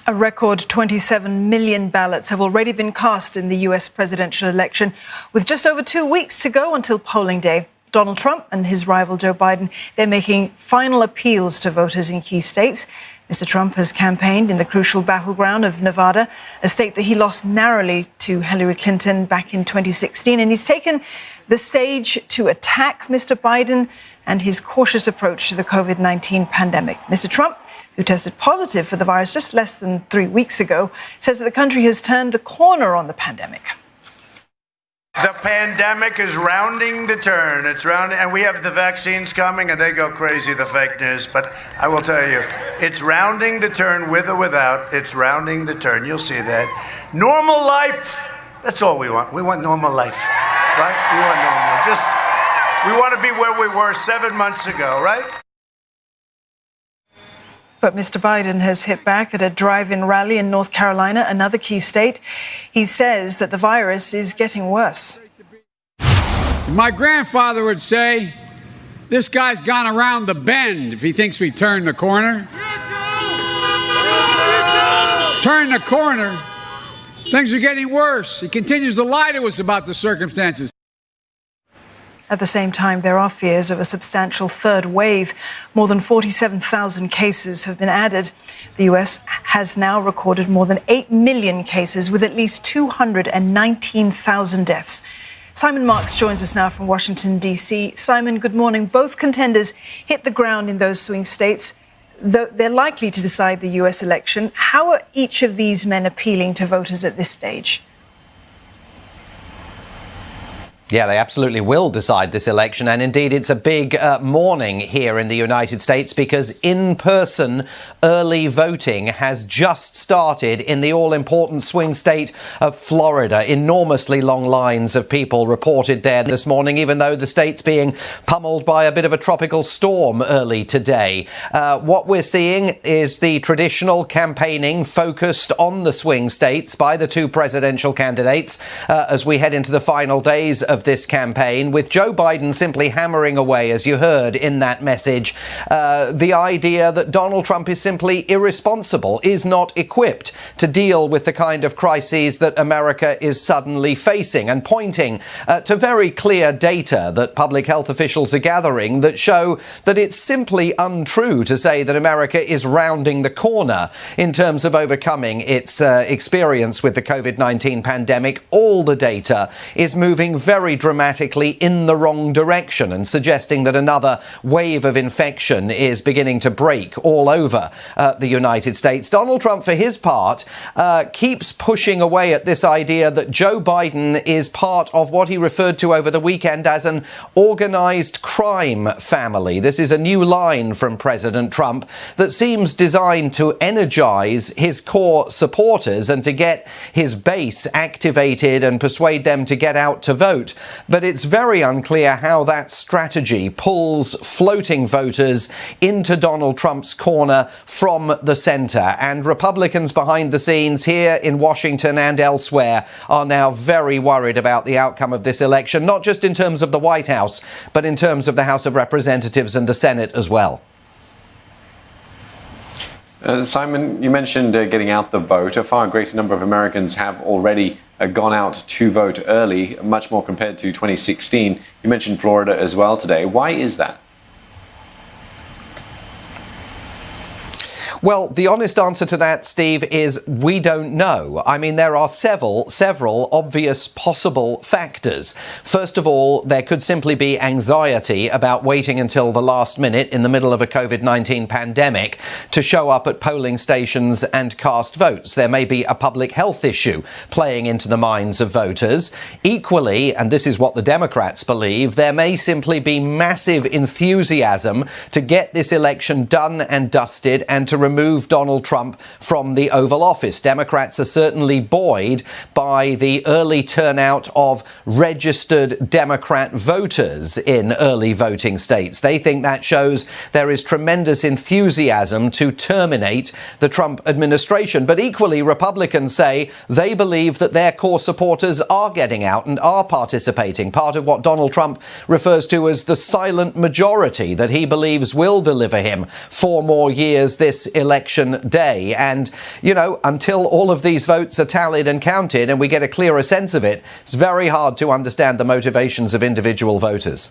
A record 27 million ballots have already been cast in the US presidential election, with just over 2 weeks to go until polling day. Donald Trump and his rival Joe Biden, they're making final appeals to voters in key states. Mr. Trump has campaigned in the crucial battleground of Nevada, a state that he lost narrowly to Hillary Clinton back in 2016. And he's taken the stage to attack Mr. Biden and his cautious approach to the COVID-19 pandemic. Mr. Trump, who tested positive for the virus just less than 3 weeks ago, says that the country has turned the corner on the pandemic. The pandemic is rounding the turn. It's rounding, and we have the vaccines coming, and they go crazy, the fake news. But I will tell you, it's rounding the turn with or without. It's rounding the turn. You'll see that. Normal life. That's all we want. We want normal life, right? We want normal. We want to be where we were 7 months ago, right? But Mr. Biden has hit back at a drive-in rally in North Carolina, another key state. He says that the virus is getting worse. My grandfather would say, this guy's gone around the bend if he thinks we turned the corner. Turn the corner. Things are getting worse. He continues to lie to us about the circumstances. At the same time, there are fears of a substantial third wave. More than 47,000 cases have been added. The US has now recorded more than 8 million cases with at least 219,000 deaths. Simon Marks joins us now from Washington, D.C. Simon, good morning. Both contenders hit the ground in those swing states. Though they're likely to decide the US election, how are each of these men appealing to voters at this stage? Yeah, they absolutely will decide this election. And indeed, it's a big morning here in the United States because in-person early voting has just started in the all-important swing state of Florida. Enormously long lines of people reported there this morning, even though the state's being pummeled by a bit of a tropical storm early today. What we're seeing is the traditional campaigning focused on the swing states by the two presidential candidates as we head into the final days of this campaign, with Joe Biden simply hammering away, as you heard in that message, the idea that Donald Trump is simply irresponsible, is not equipped to deal with the kind of crises that America is suddenly facing, and pointing to very clear data that public health officials are gathering that show that it's simply untrue to say that America is rounding the corner in terms of overcoming its experience with the COVID-19 pandemic. All the data is moving very dramatically in the wrong direction and suggesting that another wave of infection is beginning to break all over the United States. Donald Trump, for his part, keeps pushing away at this idea that Joe Biden is part of what he referred to over the weekend as an organized crime family. This is a new line from President Trump that seems designed to energize his core supporters and to get his base activated and persuade them to get out to vote. But it's very unclear how that strategy pulls floating voters into Donald Trump's corner from the center. And Republicans behind the scenes here in Washington and elsewhere are now very worried about the outcome of this election, not just in terms of the White House, but in terms of the House of Representatives and the Senate as well. Simon, you mentioned getting out the vote. A far greater number of Americans have already gone out to vote early, much more compared to 2016. You mentioned Florida as well today. Why is that? Well, the honest answer to that, Steve, is we don't know. I mean, there are several obvious possible factors. First of all, there could simply be anxiety about waiting until the last minute in the middle of a COVID-19 pandemic to show up at polling stations and cast votes. There may be a public health issue playing into the minds of voters. Equally, and this is what the Democrats believe, there may simply be massive enthusiasm to get this election done and dusted and to remove Donald Trump from the Oval Office. Democrats are certainly buoyed by the early turnout of registered Democrat voters in early voting states. They think that shows there is tremendous enthusiasm to terminate the Trump administration. But equally, Republicans say they believe that their core supporters are getting out and are participating, part of what Donald Trump refers to as the silent majority that he believes will deliver him 4 more years this election day. And, you know, until all of these votes are tallied and counted and we get a clearer sense of it, it's very hard to understand the motivations of individual voters.